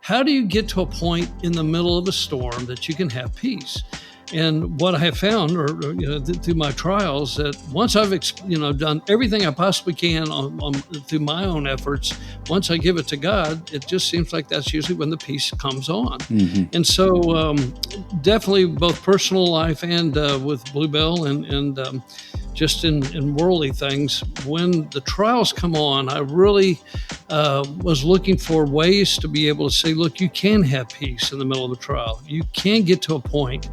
how do you get to a point in the middle of a storm that you can have peace? And what I have found, through my trials, that once I've done everything I possibly can through my own efforts, once I give it to God, it just seems like that's usually when the peace comes on. Mm-hmm. And so, definitely both personal life and with Bluebell and just in worldly things, when the trials come on, I really was looking for ways to be able to say, look, you can have peace in the middle of a trial. You can get to a point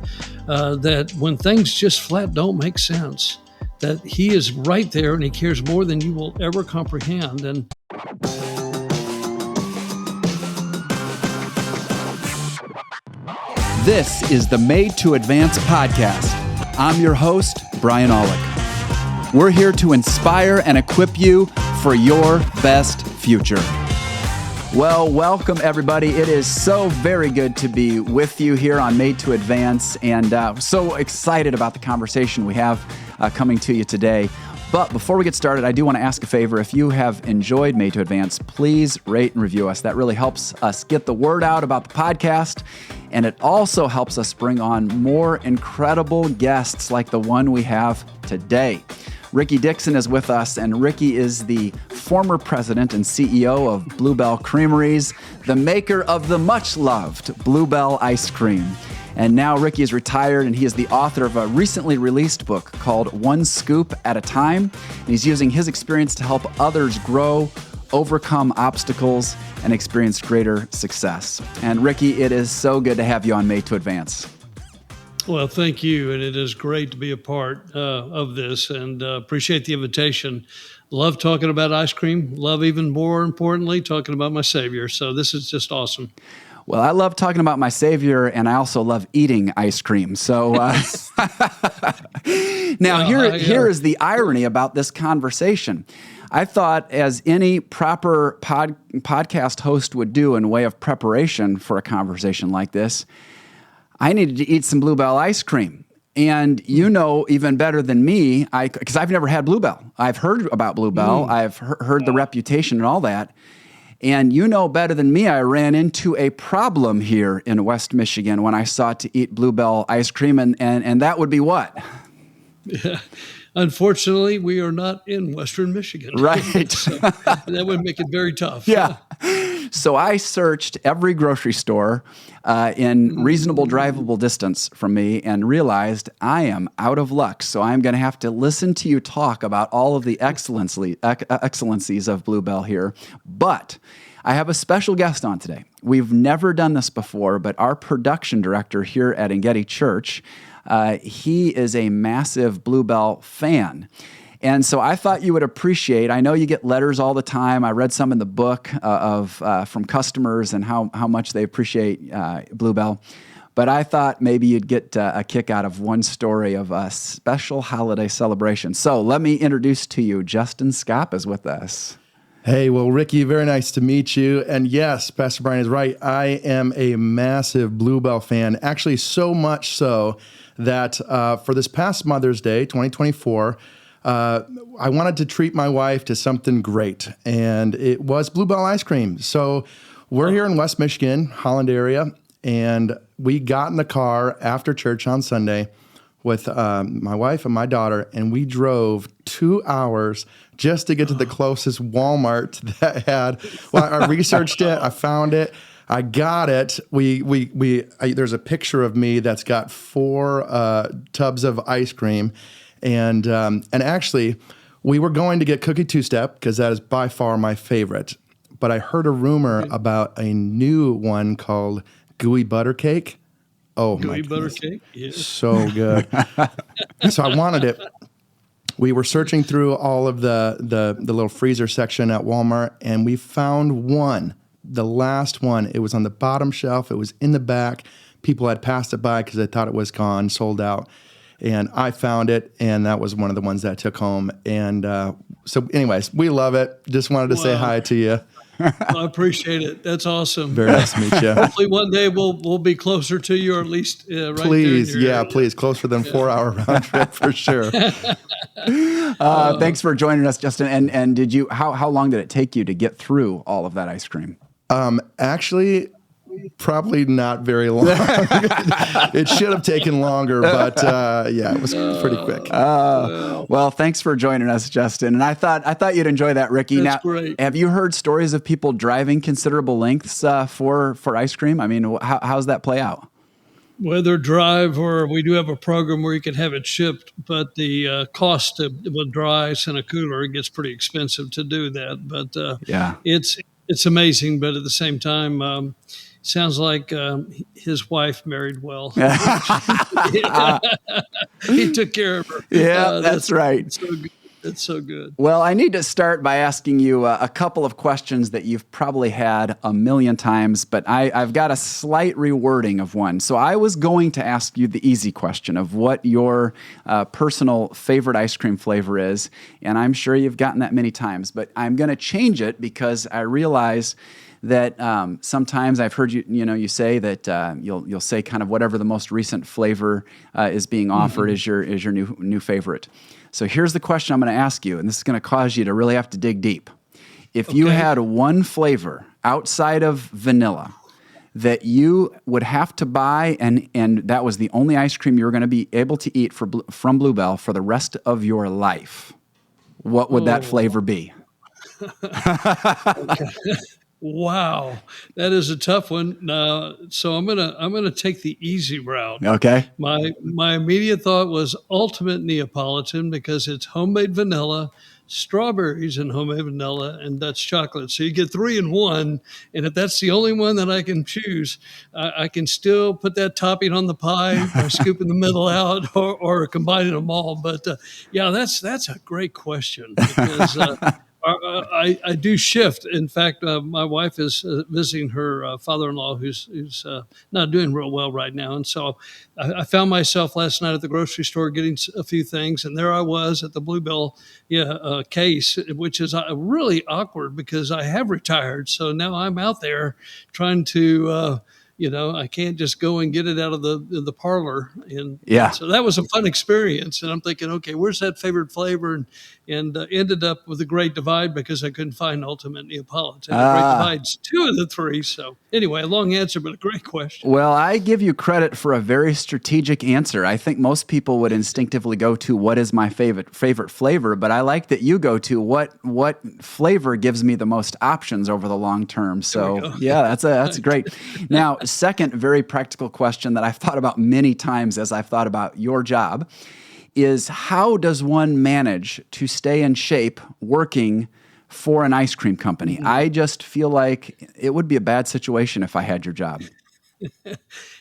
that when things just flat don't make sense, that He is right there and He cares more than you will ever comprehend. And this is the Made to Advance podcast. I'm your host, Brian Aulick. We're here to inspire and equip you for your best future. Well, welcome everybody. It is so very good to be with you here on Made to Advance, and so excited about the conversation we have coming to you today. But before we get started, I do want to ask a favor. If you have enjoyed Made to Advance, please rate and review us. That really helps us get the word out about the podcast, and it also helps us bring on more incredible guests like the one we have today. Ricky Dickson is with us, and Ricky is the former president and CEO of Bluebell Creameries, the maker of the much-loved Bluebell ice cream. And now Ricky is retired, and he is the author of a recently released book called One Scoop at a Time. And he's using his experience to help others grow, overcome obstacles, and experience greater success. And Ricky, it is so good to have you on Made to Advance. Well, thank you, and it is great to be a part of this, and appreciate the invitation. Love talking about ice cream. Love, even more importantly, talking about my Savior. So this is just awesome. Well, I love talking about my Savior, and I also love eating ice cream. So now here is the irony about this conversation. I thought, as any proper podcast host would do in way of preparation for a conversation like this, I needed to eat some Bluebell ice cream. And you know even better than me, because I've never had Bluebell. I've heard about Bluebell. I've heard the reputation and all that. And you know better than me, I ran into a problem here in West Michigan when I sought to eat Bluebell ice cream, and that would be what? Yeah. Unfortunately, we are not in Western Michigan. Right. So that would make it very tough. Yeah. So I searched every grocery store in reasonable drivable distance from me and realized I am out of luck. So I'm going to have to listen to you talk about all of the excellencies of Bluebell here. But I have a special guest on today. We've never done this before, but our production director here at Engedi Church, he is a massive Bluebell fan. And so I thought you would appreciate, I know you get letters all the time. I read some in the book from customers and how much they appreciate Bluebell. But I thought maybe you'd get a kick out of one story of a special holiday celebration. So let me introduce to you, Justin Scopp is with us. Hey, well, Ricky, very nice to meet you. And yes, Pastor Brian is right. I am a massive Bluebell fan, actually so much so that for this past Mother's Day, 2024, I wanted to treat my wife to something great, and it was Bluebell ice cream. So we're here in West Michigan, Holland area, and we got in the car after church on Sunday with my wife and my daughter, and we drove 2 hours just to get to the closest Walmart that had. Well, I researched it, I found it, I got it. There's a picture of me that's got 4 tubs of ice cream. And actually, we were going to get Cookie Two-Step because that is by far my favorite. But I heard a rumor about a new one called Gooey Butter Cake. Oh, my goodness. Gooey Butter Cake? Yeah. So good. So I wanted it. We were searching through all of the little freezer section at Walmart, and we found one, the last one. It was on the bottom shelf. It was in the back. People had passed it by because they thought it was gone, sold out. And I found it, and that was one of the ones that I took home. And so anyways, we love it. Just wanted to say hi to you. I appreciate it. That's awesome. Very nice to meet you. Hopefully one day we'll be closer to you, or at least right please, there. Yeah, please. Closer than 4-hour round trip for sure. Thanks for joining us, Justin. And did you? How long did it take you to get through all of that ice cream? Actually, Probably not very long. It should have taken longer, but it was pretty quick. Well, thanks for joining us, Justin. And I thought you'd enjoy that, Ricky. That's now, great. Have you heard stories of people driving considerable lengths for ice cream? I mean, how's that play out? Whether drive or we do have a program where you can have it shipped, but the cost with dry ice in a cooler, it gets pretty expensive to do that. But it's amazing. But at the same time, sounds like his wife married well. He took care of her. Yeah, that's right. It's so good. Well, I need to start by asking you a couple of questions that you've probably had a million times, but I've got a slight rewording of one. So I was going to ask you the easy question of what your personal favorite ice cream flavor is, and I'm sure you've gotten that many times, but I'm going to change it because I realize that sometimes I've heard you say that you'll say kind of whatever the most recent flavor is being offered is your new favorite. So here's the question I'm going to ask you, and this is going to cause you to really have to dig deep. If you had one flavor outside of vanilla that you would have to buy, and that was the only ice cream you were going to be able to eat from Bluebell for the rest of your life, what would that flavor be? Wow, that is a tough one. So I'm gonna take the easy route. Okay. My immediate thought was ultimate Neapolitan because it's homemade vanilla, strawberries and homemade vanilla, and Dutch chocolate. So you get 3 in 1. And if that's the only one that I can choose, I can still put that topping on the pie or scooping the middle out or combining them all. But that's a great question because. I do shift. In fact, my wife is visiting her father-in-law who's not doing real well right now. And so I found myself last night at the grocery store getting a few things. And there I was at the Bluebell case, which is really awkward because I have retired. So now I'm out there trying to I can't just go and get it out of the parlor. And so that was a fun experience. And I'm thinking, okay, where's that favorite flavor? And ended up with a great divide because I couldn't find ultimate Neapolitan. The great divide's 2 of the 3. So anyway, a long answer, but a great question. Well, I give you credit for a very strategic answer. I think most people would instinctively go to what is my favorite flavor, but I like that you go to what flavor gives me the most options over the long term. So that's great. Now, second very practical question that I've thought about many times as I've thought about your job is how does one manage to stay in shape working for an ice cream company? I just feel like it would be a bad situation if I had your job.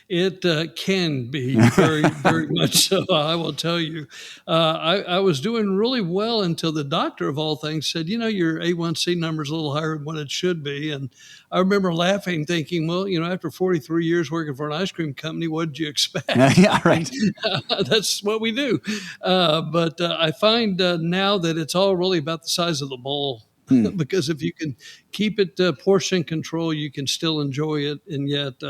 It can be very, very much so. I will tell you. I was doing really well until the doctor of all things said, your A1C number is a little higher than what it should be. And I remember laughing, thinking, well, after 43 years working for an ice cream company, what did you expect? Yeah, right. That's what we do. But I find now that it's all really about the size of the bowl. Because if you can keep it portion control, you can still enjoy it. And yet,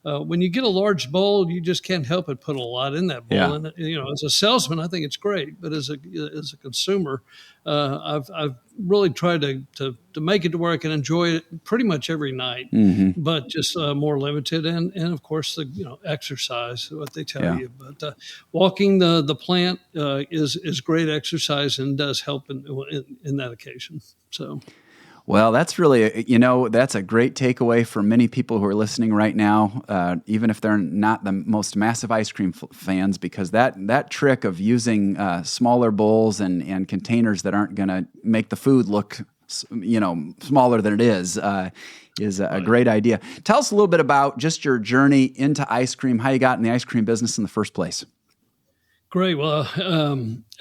when you get a large bowl, you just can't help but put a lot in that bowl. Yeah. And as a salesman, I think it's great, but as a consumer, I've really tried to make it to where I can enjoy it pretty much every night, but just more limited. And of course, the exercise, what they tell you. But walking the plant is great exercise and does help in that occasion. So. Well, that's really, that's a great takeaway for many people who are listening right now, even if they're not the most massive ice cream fans, because that trick of using smaller bowls and containers that aren't going to make the food look, smaller than it is a great idea. Tell us a little bit about just your journey into ice cream, how you got in the ice cream business in the first place. Great. Well,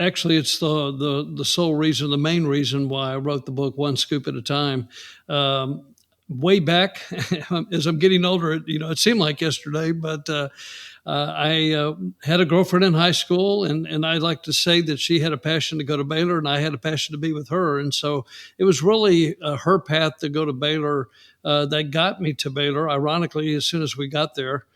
actually, it's the sole reason, the main reason why I wrote the book, One Scoop at a Time. Way back, as I'm getting older, it seemed like yesterday, but I had a girlfriend in high school, and I like to say that she had a passion to go to Baylor, and I had a passion to be with her. And so it was really her path to go to Baylor that got me to Baylor. Ironically, as soon as we got there,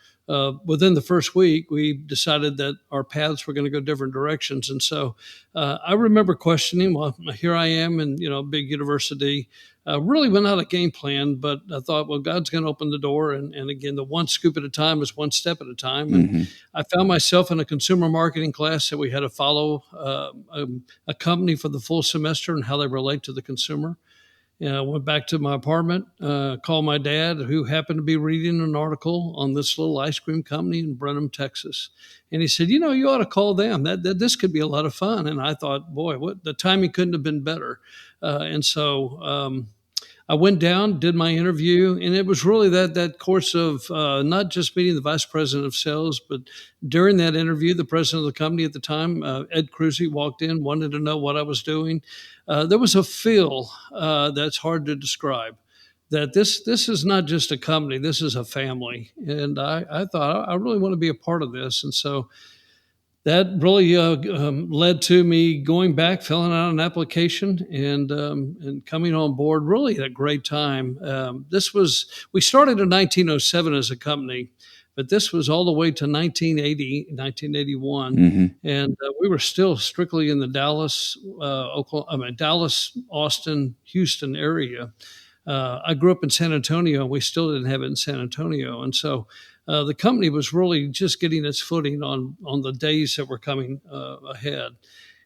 within the first week, we decided that our paths were going to go different directions. And so I remember questioning, well, here I am in, a big university. really without a game plan, but I thought, well, God's going to open the door. And again, the one scoop at a time is one step at a time. And I found myself in a consumer marketing class that we had to follow a company for the full semester and how they relate to the consumer. I went back to my apartment, called my dad, who happened to be reading an article on this little ice cream company in Brenham, Texas. And he said, you ought to call them. That this could be a lot of fun. And I thought, boy, what the timing couldn't have been better. And so I went down, did my interview, and it was really that course of not just meeting the vice president of sales, but during that interview, the president of the company at the time, Ed Cruzy, walked in, wanted to know what I was doing. There was a feel that's hard to describe, that this is not just a company, this is a family. And I thought, I really want to be a part of this. And so that really led to me going back, filling out an application, and coming on board really at a great time. We started in 1907 as a company, but this was all the way to 1981. And we were still strictly in the Dallas, Austin, Houston area. I grew up in San Antonio. We still didn't have it in San Antonio. And so the company was really just getting its footing on the days that were coming ahead.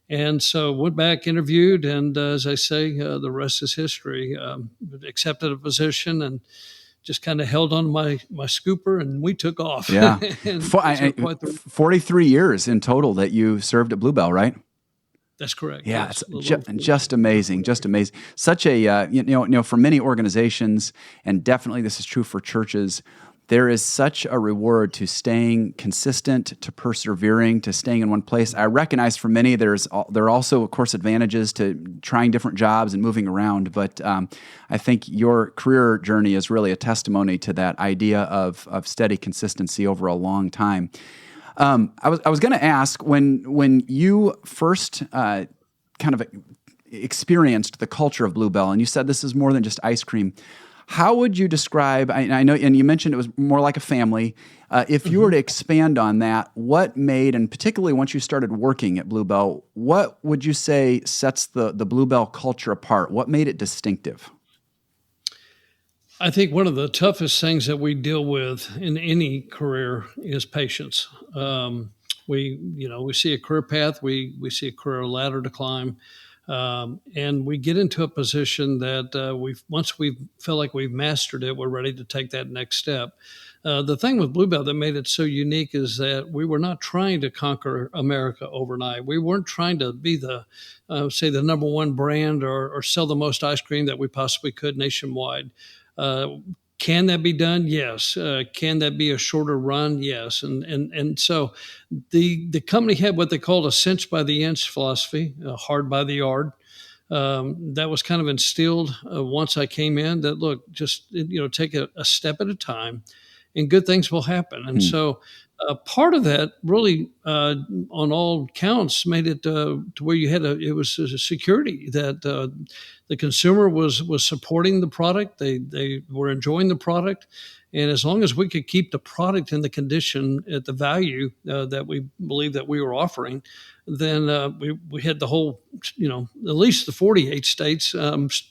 And so went back, interviewed, and as I say, the rest is history. Accepted a position and just kind of held on my scooper, and we took off. Yeah. 43 years in total that you served at Bluebell, right? That's correct. Yeah, yes, it's just amazing, just amazing. Such a, for many organizations, and definitely this is true for churches, there is such a reward to staying consistent, to persevering, to staying in one place. I recognize for many there are also, of course, advantages to trying different jobs and moving around, but I think your career journey is really a testimony to that idea of steady consistency over a long time. I was going to ask, when you first kind of experienced the culture of Bluebell, and you said this is more than just ice cream, how would you describe, I know, and you mentioned it was more like a family, if you were to expand on that, what made, and particularly once you started working at Bluebell, what would you say sets the Bluebell culture apart? What made it distinctive? I think one of the toughest things that we deal with in any career is patience. We see a career path, we see a career ladder to climb, and we get into a position that once we feel like we've mastered it, we're ready to take that next step. The thing with Bluebell that made it so unique is that we were not trying to conquer America overnight. We weren't trying to be the number one brand or sell the most ice cream that we possibly could nationwide. Can that be done? Yes. Can that be a shorter run? Yes. And so the company had what they called a cinch by the inch philosophy, hard by the yard. That was kind of instilled once I came in, that look, just take a step at a time, and good things will happen. And so part of that really, on all counts, made it to where you had it was a security that the consumer was supporting the product. They were enjoying the product. And as long as we could keep the product in the condition at the value that we believe that we were offering, then we had the whole, at least the 48 states.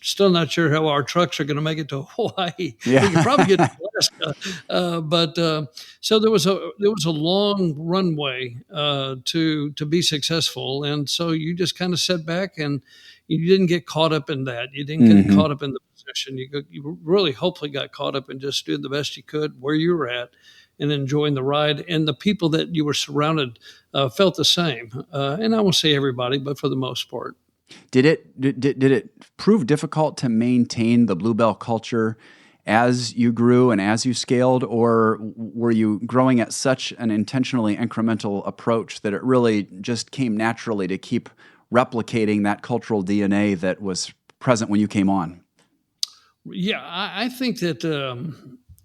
Still not sure how our trucks are going to make it to Hawaii. Yeah. We could probably get to Alaska. So there was a long runway to be successful. And so you just kind of sat back and you didn't get caught up in that. You didn't get caught up in the position. You really hopefully got caught up in just doing the best you could where you were at and enjoying the ride. And the people that you were surrounded felt the same. And I won't say everybody, but for the most part. Did it prove difficult to maintain the Bluebell culture as you grew and as you scaled, or were you growing at such an intentionally incremental approach that it really just came naturally to keep replicating that cultural DNA that was present when you came on? Yeah, I think that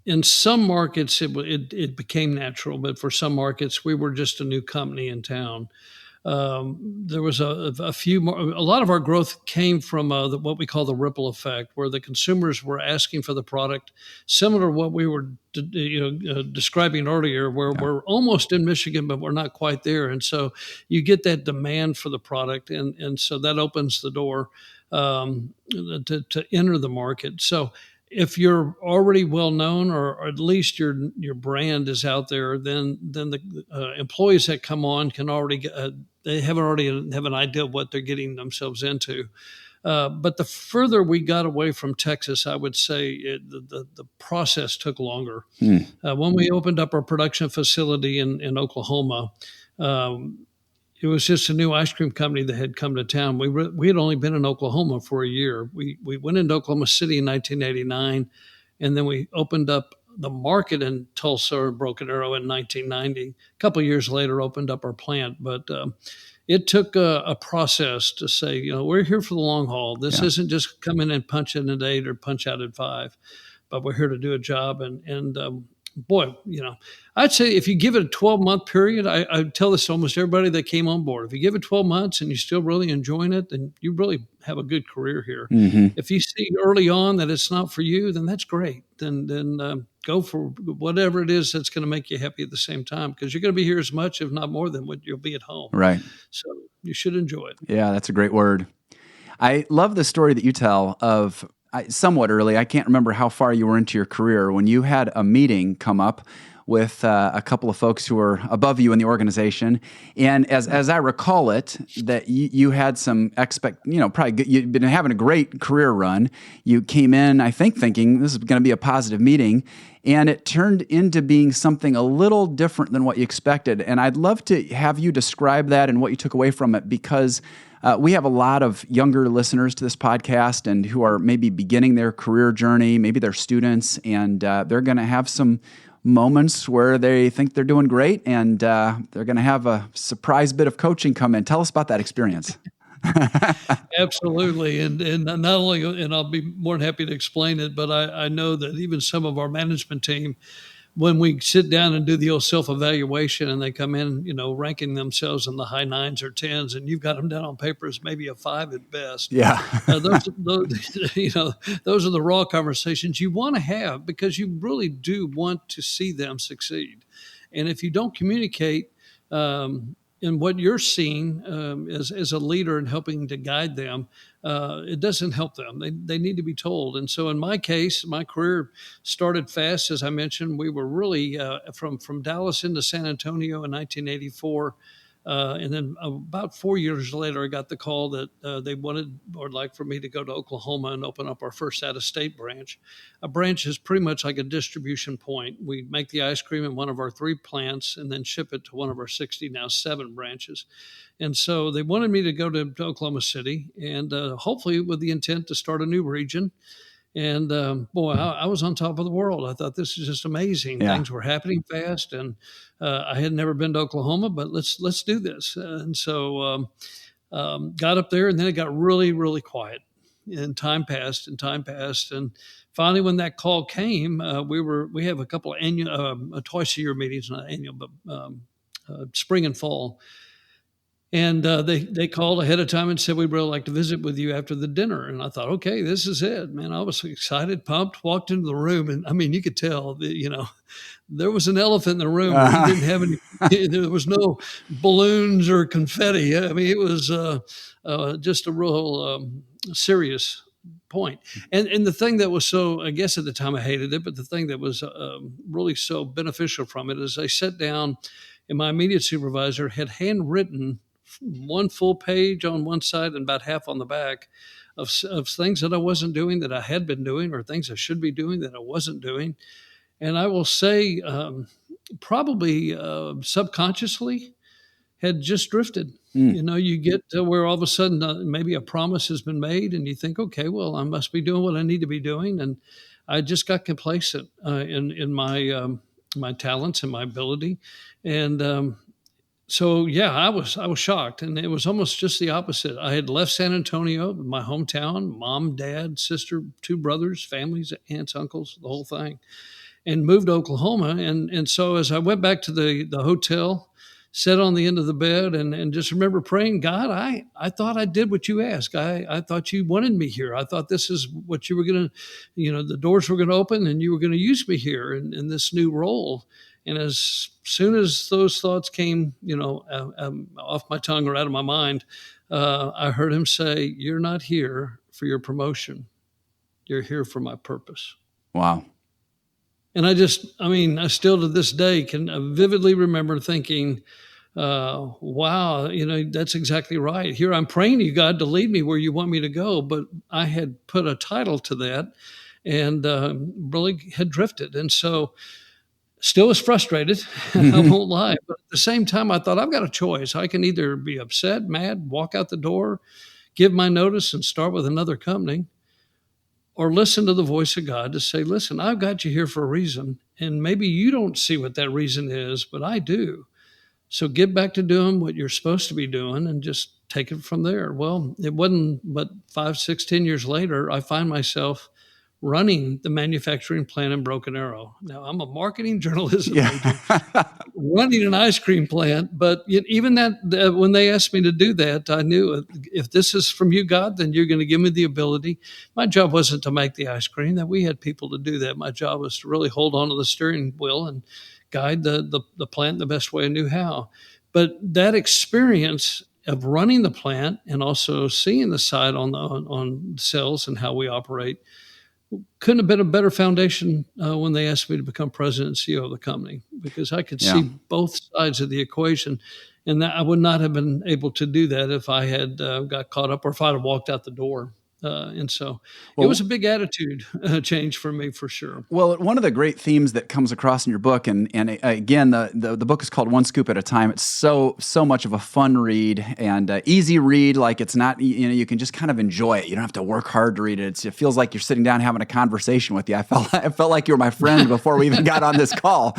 in some markets it became natural, but for some markets we were just a new company in town. There was a few more. A lot of our growth came from what we call the ripple effect, where the consumers were asking for the product, similar to what we were describing earlier, where we're almost in Michigan, but we're not quite there. And so you get that demand for the product, and so that opens the door. to enter the market. So if you're already well known, or at least your brand is out there, then the employees that come on can already they already have an idea of what they're getting themselves into. But the further we got away from Texas, I would say the process took longer. When we opened up our production facility in Oklahoma, it was just a new ice cream company that had come to town. We had only been in Oklahoma for a year. We went into Oklahoma City in 1989, and then we opened up the market in Tulsa or Broken Arrow in 1990. A couple of years later, opened up our plant, but it took a process to say, we're here for the long haul. This isn't just come in and punch in at 8 or punch out at 5, but we're here to do a job. And boy, I'd say if you give it a 12-month period, I tell this to almost everybody that came on board. If you give it 12 months and you're still really enjoying it, then you really have a good career here. If you see early on that it's not for you, then that's great. Then go for whatever it is that's going to make you happy at the same time, because you're going to be here as much, if not more, than what you'll be at home. Right. So you should enjoy it. Yeah, that's a great word. I love the story that you tell of somewhat early. I can't remember how far you were into your career when you had a meeting come up with a couple of folks who were above you in the organization. And as I recall it, that you had some probably you'd been having a great career run. You came in, I think, thinking this is going to be a positive meeting, and it turned into being something a little different than what you expected. And I'd love to have you describe that and what you took away from it, because we have a lot of younger listeners to this podcast and who are maybe beginning their career journey, maybe they're students, and they're going to have some moments where they think they're doing great, and they're going to have a surprise bit of coaching come in. Tell us about that experience. Absolutely. And not only, and I'll be more than happy to explain it, but I know that even some of our management team, when we sit down and do the old self-evaluation and they come in, ranking themselves in the high 9s or 10s, and you've got them down on paper as maybe a 5 at best. Yeah. Those are the raw conversations you want to have, because you really do want to see them succeed. And if you don't communicate in what you're seeing as a leader and helping to guide them, it doesn't help them. They need to be told. And so in my case, my career started fast. As I mentioned, we were really from Dallas into San Antonio in 1984. And then about 4 years later, I got the call that they wanted or like for me to go to Oklahoma and open up our first out-of-state branch. A branch is pretty much like a distribution point. We make the ice cream in one of our 3 plants and then ship it to one of our 60, now 7 branches. And so they wanted me to go to Oklahoma City, and hopefully with the intent to start a new region. And boy, I was on top of the world. I thought this is just amazing. Yeah. Things were happening fast, and I had never been to Oklahoma, but let's do this. And so got up there, and then it got really, really quiet. And time passed, and finally, when that call came, we have a couple of annual, twice a year meetings, not annual, but spring and fall. And they called ahead of time and said, we'd really like to visit with you after the dinner. And I thought, okay, this is it, man. I was excited, pumped, walked into the room. And I mean, you could tell that, there was an elephant in the room. We didn't have any, there was no balloons or confetti. I mean, it was just a real serious point. And the thing that was so, I guess at the time I hated it, but the thing that was really so beneficial from it is I sat down, and my immediate supervisor had handwritten one full page on one side and about half on the back of things that I wasn't doing that I had been doing, or things I should be doing that I wasn't doing. And I will say probably subconsciously had just drifted. You get to where all of a sudden maybe a promise has been made and you think, okay, well, I must be doing what I need to be doing. And I just got complacent in my talents and my ability. And so, yeah, I was shocked, and it was almost just the opposite. I had left San Antonio, my hometown, mom, dad, sister, 2 brothers, families, aunts, uncles, the whole thing, and moved to Oklahoma. And so as I went back to the hotel, sat on the end of the bed and just remember praying, God, I thought I did what you asked. I thought you wanted me here. I thought this is what you were going to, the doors were going to open and you were going to use me here in this new role. And as soon as those thoughts came, off my tongue or out of my mind, I heard him say, you're not here for your promotion. You're here for my purpose. Wow. And I still to this day can vividly remember thinking, wow, that's exactly right. Here I'm praying to you, God, to lead me where you want me to go. But I had put a title to that and really had drifted. And so still was frustrated. I won't lie. But at the same time, I thought I've got a choice. I can either be upset, mad, walk out the door, give my notice and start with another company, or listen to the voice of God to say, listen, I've got you here for a reason. And maybe you don't see what that reason is, but I do. So get back to doing what you're supposed to be doing and just take it from there. Well, it wasn't but 5, 6, 10 years later, I find myself running the manufacturing plant in Broken Arrow. Now, I'm a marketing journalism major, running an ice cream plant. But even that, when they asked me to do that, I knew if this is from you, God, then you're going to give me the ability. My job wasn't to make the ice cream. That we had people to do that. My job was to really hold on to the steering wheel and guide the plant the best way I knew how. But that experience of running the plant and also seeing the side on sales and how we operate couldn't have been a better foundation when they asked me to become president and CEO of the company, because I could see both sides of the equation. And that I would not have been able to do that if I had got caught up or if I'd have walked out the door. And so it was a big attitude change for me, for sure. Well, one of the great themes that comes across in your book, and again, the book is called One Scoop at a Time. It's so much of a fun read and easy read. Like, it's not, you can just kind of enjoy it. You don't have to work hard to read it. It feels like you're sitting down having a conversation with you. I felt like you were my friend before we even got on this call.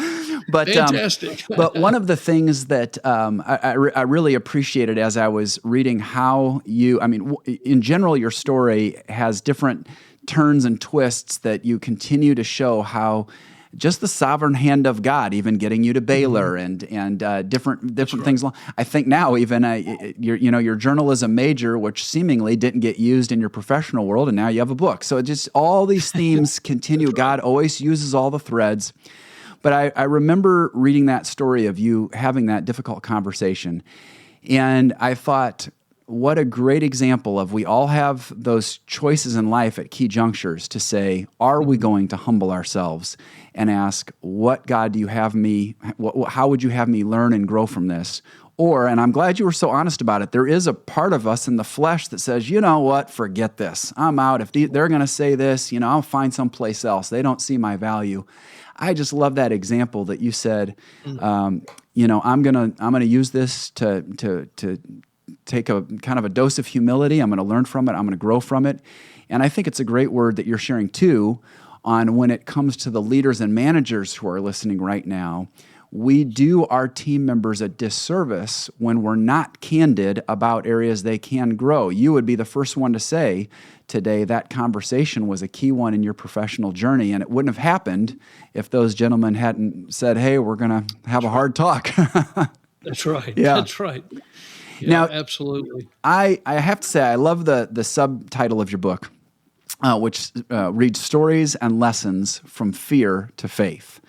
But fantastic. But one of the things that I really appreciated as I was reading how in general, your story has different turns and twists that you continue to show how just the sovereign hand of God, even getting you to Baylor and different things. I think now even your journalism major, which seemingly didn't get used in your professional world, and now you have a book. So just all these themes continue. God always uses all the threads. But I remember reading that story of you having that difficult conversation, and I thought, what a great example of, we all have those choices in life at key junctures to say, are we going to humble ourselves and ask, what God do you have me, how would you have me learn and grow from this? Or, and I'm glad you were so honest about it, there is a part of us in the flesh that says, you know what, forget this. I'm out. If they're going to say this, I'll find someplace else. They don't see my value. I just love that example that you said, I'm gonna use this to take a kind of a dose of humility. I'm going to learn from it. I'm going to grow from it. And I think it's a great word that you're sharing too on when it comes to the leaders and managers who are listening right now. We do our team members a disservice when we're not candid about areas they can grow. You would be the first one to say today that conversation was a key one in your professional journey, and it wouldn't have happened if those gentlemen hadn't said, hey, we're going to have a hard talk. That's right. Yeah. That's right. Yeah, now, absolutely. I have to say, I love the subtitle of your book, which reads Stories and Lessons from Fear to Faith.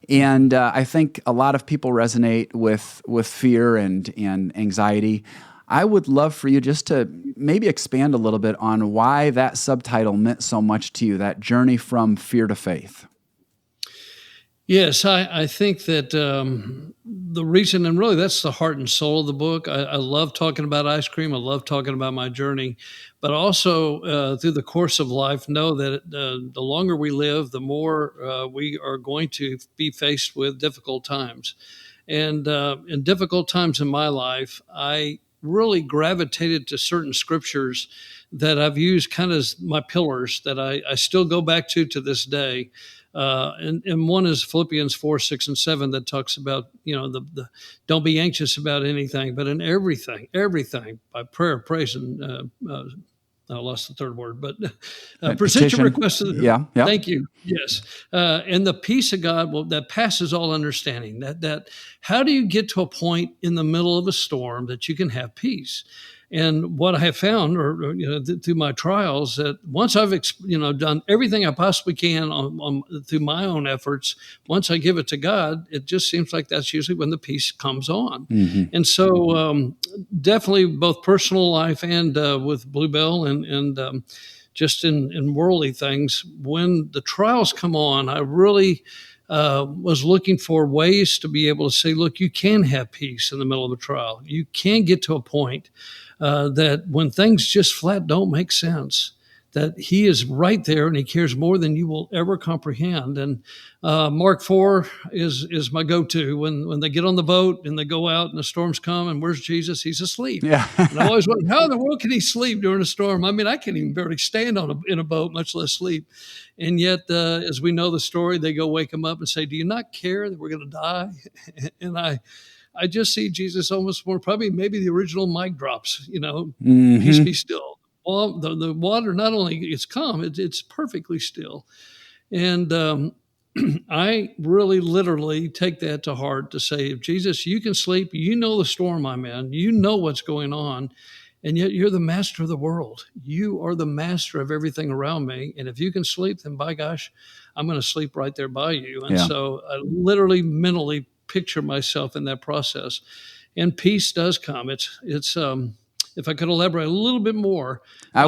And I think a lot of people resonate with fear and anxiety. I would love for you just to maybe expand a little bit on why that subtitle meant so much to you, that journey from fear to faith. Yes, I think that the reason, and really that's the heart and soul of the book. I love talking about ice cream. I love talking about my journey, but also through the course of life, know that the longer we live, the more we are going to be faced with difficult times. And in difficult times in my life, I really gravitated to certain scriptures that I've used kind of as my pillars that I still go back to this day. And one is Philippians 4, 6, and 7 that talks about, the don't be anxious about anything, but in everything by prayer, praise, and I lost the third word, but present your requests. Yeah. Thank you. Yes. And the peace of God that passes all understanding, that how do you get to a point in the middle of a storm that you can have peace? And what I have found, through my trials, that once I've done everything I possibly can through my own efforts, once I give it to God, it just seems like that's usually when the peace comes on. And so, definitely both personal life and with Bluebell and just in worldly things, when the trials come on, I really was looking for ways to be able to say, look, you can have peace in the middle of a trial. You can get to a point that when things just flat don't make sense, that he is right there and he cares more than you will ever comprehend. And Mark 4 is my go-to when they get on the boat and they go out and the storms come and where's Jesus? He's asleep. Yeah. And I always wonder, how in the world can he sleep during a storm? I mean, I can't even barely stand in a boat, much less sleep. And yet, as we know the story, they go wake him up and say, do you not care that we're going to die? And I just see Jesus almost more, probably maybe the original mic drops, peace be still. Well, the water not only is calm, it's perfectly still. And I really literally take that to heart to say, if Jesus, you can sleep, you know the storm I'm in, you know what's going on, and yet you're the master of the world. You are the master of everything around me. And if you can sleep, then by gosh, I'm going to sleep right there by you. And so I literally mentally picture myself in that process. And peace does come. It's if I could elaborate a little bit more. I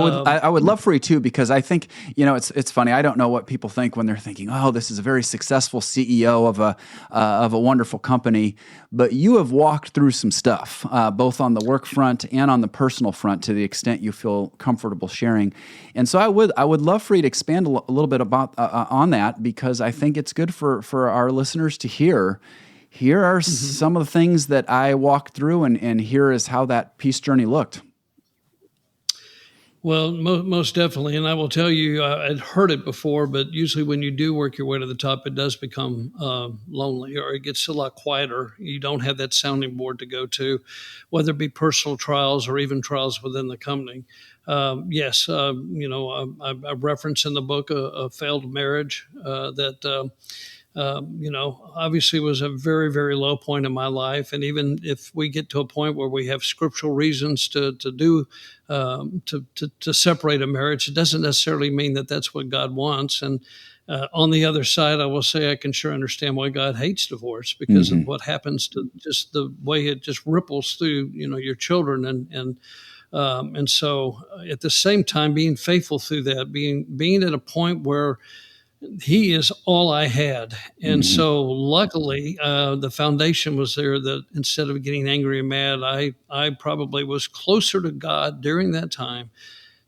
would love for you too, because I think, it's funny. I don't know what people think when they're thinking, oh, this is a very successful CEO of a wonderful company, but you have walked through some stuff, both on the work front and on the personal front, to the extent you feel comfortable sharing. And so I would love for you to expand a little bit about on that, because I think it's good for our listeners to hear. Here are some of the things that I walked through, and here is how that peace journey looked. Well, most definitely. And I will tell you, I'd heard it before, but usually when you do work your way to the top, it does become lonely, or it gets a lot quieter. You don't have that sounding board to go to, whether it be personal trials or even trials within the company. Yes, I reference in the book a failed marriage that obviously was a very, very low point in my life. And even if we get to a point where we have scriptural reasons to separate a marriage, it doesn't necessarily mean that that's what God wants. And on the other side, I will say I can sure understand why God hates divorce, because of what happens to just the way it just ripples through, your children. And so at the same time, being faithful through that, being at a point where he is all I had. And so luckily, the foundation was there that instead of getting angry and mad, I probably was closer to God during that time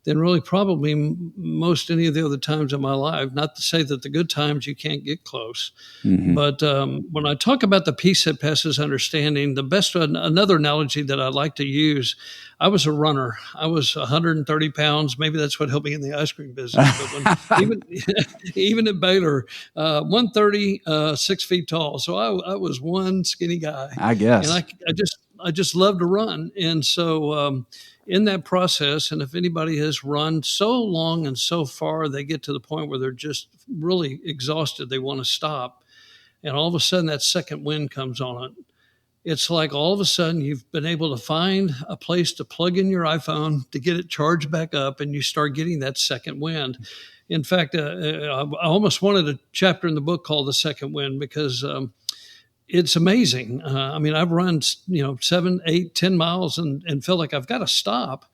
than really probably most any of the other times in my life. Not to say that the good times you can't get close. But when I talk about the peace that passes understanding, another analogy that I like to use, I was a runner. I was 130 pounds. Maybe that's what helped me in the ice cream business. But even at Baylor, 130, 6 feet tall. So I was one skinny guy. I guess. And I just love to run. And so in that process, and if anybody has run so long and so far, they get to the point where they're just really exhausted. They want to stop. And all of a sudden that second wind comes on it. It's like all of a sudden you've been able to find a place to plug in your iPhone to get it charged back up, and you start getting that second wind. In fact, I almost wanted a chapter in the book called The Second Wind, because it's amazing. I've run, 7, 8, 10 miles and felt like I've got to stop.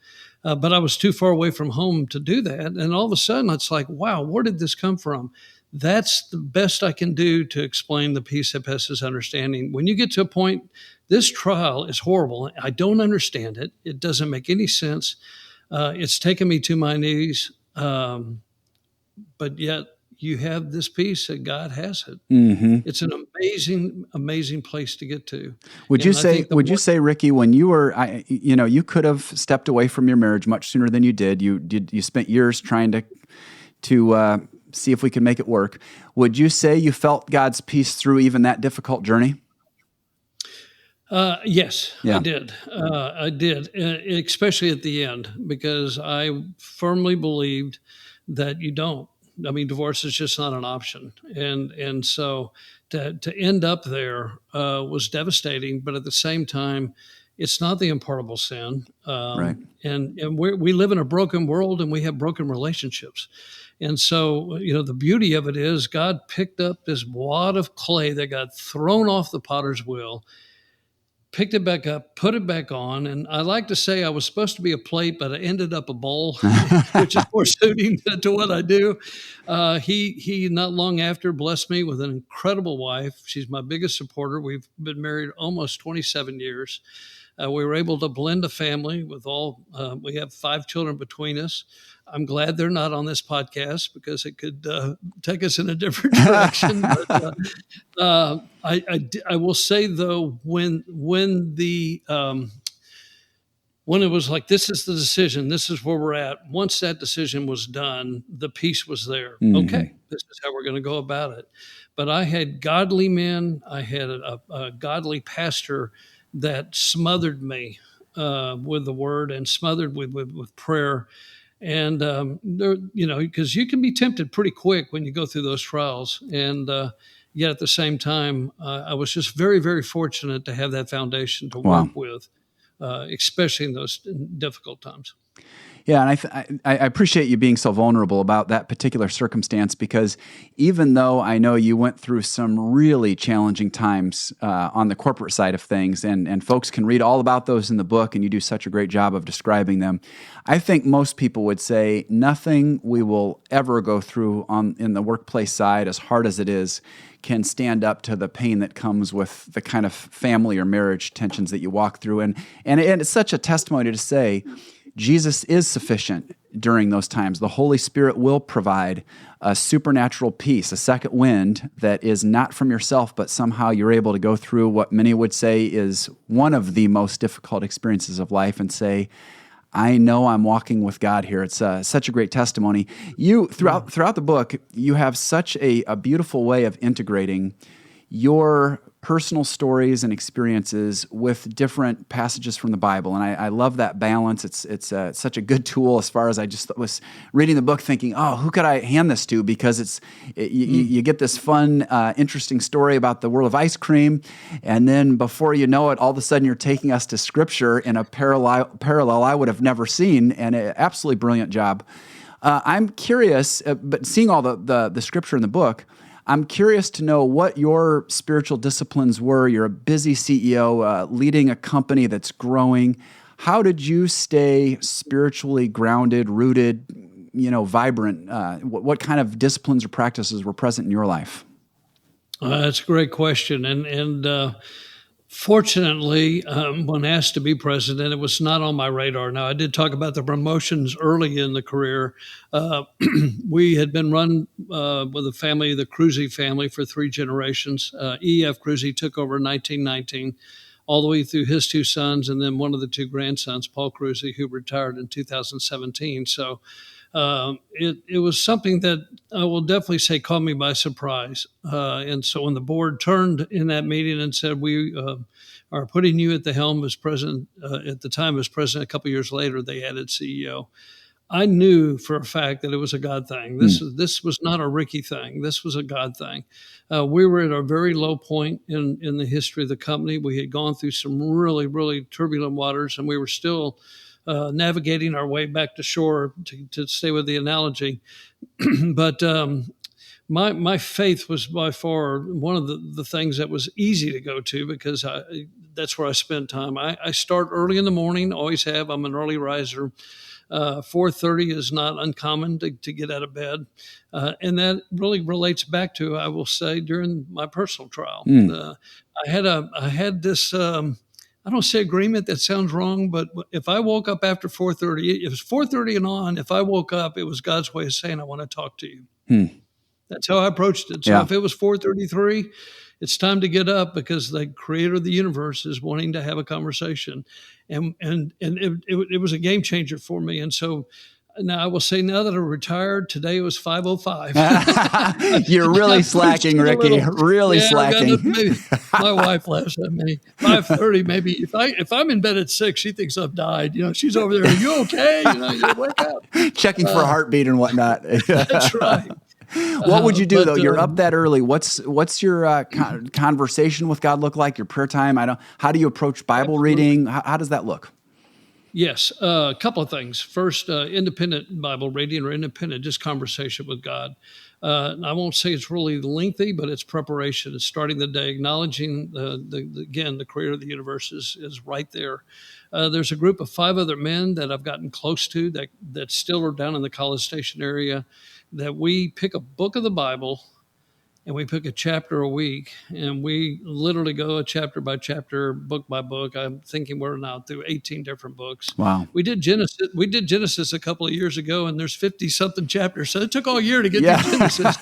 But I was too far away from home to do that. And all of a sudden it's like, wow, where did this come from? That's the best I can do to explain the peace that passes understanding. When you get to a point, this trial is horrible. I don't understand it. It doesn't make any sense. It's taken me to my knees. But yet you have this peace that God has it. It's an amazing, amazing place to get to. Would you say, Ricky, when you were, you could have stepped away from your marriage much sooner than you did. You spent years trying to see if we could make it work. Would you say you felt God's peace through even that difficult journey? Yes, yeah. I did, especially at the end, because I firmly believed that you don't. Divorce is just not an option. And so to end up there was devastating, but at the same time, It's not the unpardonable sin. Right. And we live in a broken world, and we have broken relationships. And so, the beauty of it is God picked up this wad of clay that got thrown off the potter's wheel, picked it back up, put it back on. And I like to say I was supposed to be a plate, but I ended up a bowl, which is more suiting to what I do. He not long after blessed me with an incredible wife. She's my biggest supporter. We've been married almost 27 years. We were able to blend a family with we have 5 children between us. I'm glad they're not on this podcast because it could take us in a different direction. But I will say though, when it was like, this is the decision, this is where we're at. Once that decision was done, the peace was there. Mm-hmm. Okay, this is how we're going to go about it. But I had godly men. I had a godly pastor that smothered me with the word and smothered with prayer. And because you can be tempted pretty quick when you go through those trials. And yet at the same time, I was just very, very fortunate to have that foundation to work with, especially in those difficult times. Yeah, and I appreciate you being so vulnerable about that particular circumstance, because even though I know you went through some really challenging times on the corporate side of things, and folks can read all about those in the book, and you do such a great job of describing them, I think most people would say nothing we will ever go through in the workplace side, as hard as it is, can stand up to the pain that comes with the kind of family or marriage tensions that you walk through. And it's such a testimony to say, Jesus is sufficient during those times. The Holy Spirit will provide a supernatural peace, a second wind that is not from yourself, but somehow you're able to go through what many would say is one of the most difficult experiences of life and say, I know I'm walking with God here. It's such a great testimony. You, throughout the book, you have such a beautiful way of integrating your personal stories and experiences with different passages from the Bible. And I love that balance. It's such a good tool as far as I just was reading the book thinking, oh, who could I hand this to? Because you get this fun, interesting story about the world of ice cream. And then before you know it, all of a sudden you're taking us to Scripture in a parallel I would have never seen, and an absolutely brilliant job. I'm curious, but seeing all the Scripture in the book, I'm curious to know what your spiritual disciplines were. You're a busy CEO, leading a company that's growing. How did you stay spiritually grounded, rooted, vibrant? What kind of disciplines or practices were present in your life? That's a great question. And fortunately, when asked to be president, it was not on my radar. Now, I did talk about the promotions early in the career. We had been run with a family, the Cruzy family, for 3 generations. E.F. Cruzy took over in 1919, all the way through his 2 sons, and then one of the 2 grandsons, Paul Cruzy, who retired in 2017. So it was something that I will definitely say caught me by surprise. And so when the board turned in that meeting and said, we are putting you at the helm as president, at the time as president, a couple of years later, they added CEO. I knew for a fact that it was a God thing. This was not a Ricky thing. This was a God thing. We were at a very low point in the history of the company. We had gone through some really, really turbulent waters, and we were still navigating our way back to shore, to stay with the analogy. But my faith was by far one of the things that was easy to go to, because that's where I spent time. I start early in the morning, always have. I'm an early riser. 4:30 is not uncommon to get out of bed. And that really relates back to, I will say, during my personal trial. I had this, I don't say agreement, that sounds wrong, but if I woke up after 4:30, if it's 4:30 and on, if I woke up, it was God's way of saying, I want to talk to you. That's how I approached it. So if it was 4:33, it's time to get up, because the creator of the universe is wanting to have a conversation. And it was a game changer for me. And so now I will say, now that I'm retired, today was 5:05. You're really slacking, Ricky. Really slacking. My wife laughs at me. 5:30, maybe. If I'm in bed at 6, she thinks I've died. She's over there. Are you okay? You wake up. Checking for a heartbeat and whatnot. That's right. What would you do though? But You're up that early. What's your conversation with God look like? Your prayer time? How do you approach Bible reading? How does that look? Yes, a couple of things. First, independent Bible reading or independent, just conversation with God. I won't say it's really lengthy, but it's preparation. It's starting the day, acknowledging the Creator of the universe is right there. There's a group of 5 other men that I've gotten close to that still are down in the College Station area. That we pick a book of the Bible. And we pick a chapter a week, and we literally go a chapter by chapter, book by book. I'm thinking we're now through 18 different books. Wow. We did Genesis a couple of years ago, and there's 50 something chapters. So it took all year to get to Genesis.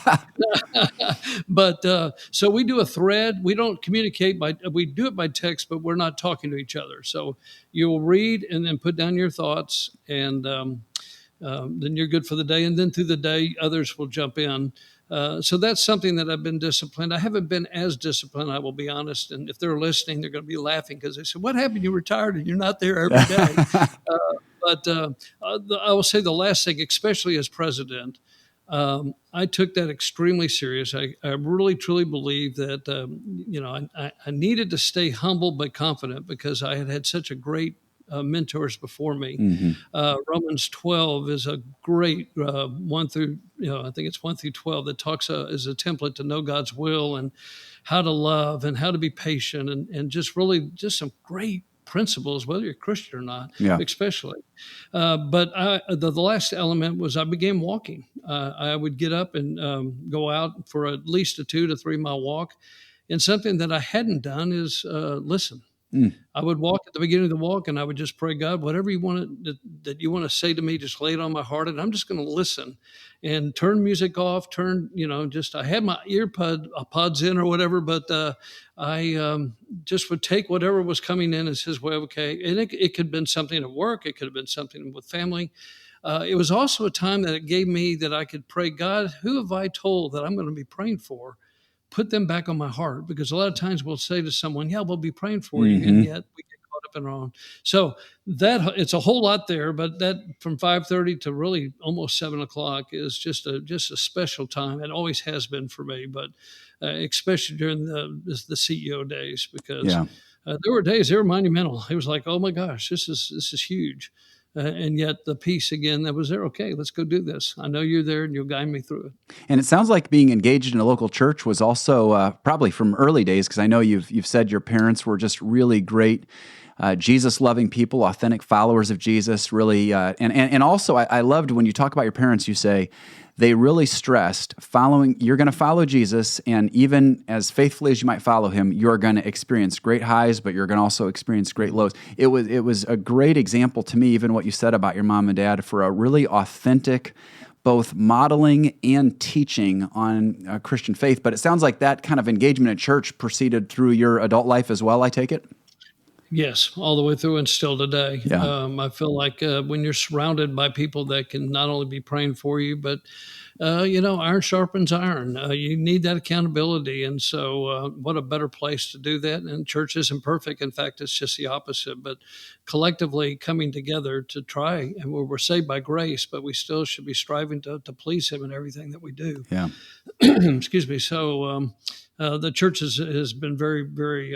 But so we do a thread. We don't communicate we do it by text, but we're not talking to each other. So you'll read and then put down your thoughts, and then you're good for the day. And then through the day, others will jump in. So that's something that I've been disciplined. I haven't been as disciplined, I will be honest. And if they're listening, they're going to be laughing because they said, "What happened? You retired and you're not there every day." But I will say the last thing, especially as president, I took that extremely serious. I really, truly believe that, I needed to stay humble but confident because I had such a great mentors before me. Mm-hmm. Romans 12 is a great 1 through, I think it's 1 through 12 that talks as a template to know God's will and how to love and how to be patient and just some great principles, whether you're Christian or not, especially. But the last element was I began walking. I would get up and go out for at least a 2 to 3 mile walk. And something that I hadn't done is listen. I would walk at the beginning of the walk and I would just pray, God, whatever you want that you want to say to me, just lay it on my heart. And I'm just going to listen and turn music off, I had my pods in or whatever, but I just would take whatever was coming in as his way. Okay. And it could have been something at work. It could have been something with family. It was also a time that it gave me that I could pray, God, who have I told that I'm going to be praying for? Put them back on my heart, because a lot of times we'll say to someone, yeah, we'll be praying for you. And yet we get caught up in our own. So that it's a whole lot there, but that from 5:30 to really almost 7:00 is just a special time. It always has been for me, but especially during the CEO days, because there were days they were monumental. It was like, oh my gosh, this is huge. And yet the peace again that was there. Okay, let's go do this. I know you're there and you'll guide me through it. And it sounds like being engaged in a local church was also probably from early days, because I know you've said your parents were just really great, Jesus-loving people, authentic followers of Jesus. Really, and also I loved when you talk about your parents. You say they really stressed you're going to follow Jesus, and even as faithfully as you might follow him, you're going to experience great highs, but you're going to also experience great lows. It was a great example to me, even what you said about your mom and dad, for a really authentic, both modeling and teaching on Christian faith. But it sounds like that kind of engagement at church proceeded through your adult life as well, I take it? Yes, all the way through and still today. Yeah. I feel like when you're surrounded by people that can not only be praying for you, but, iron sharpens iron. You need that accountability. And so what a better place to do that. And church isn't perfect. In fact, it's just the opposite. But collectively coming together to try, and we're saved by grace, but we still should be striving to please him in everything that we do. Yeah. Excuse me. So the church has been very, very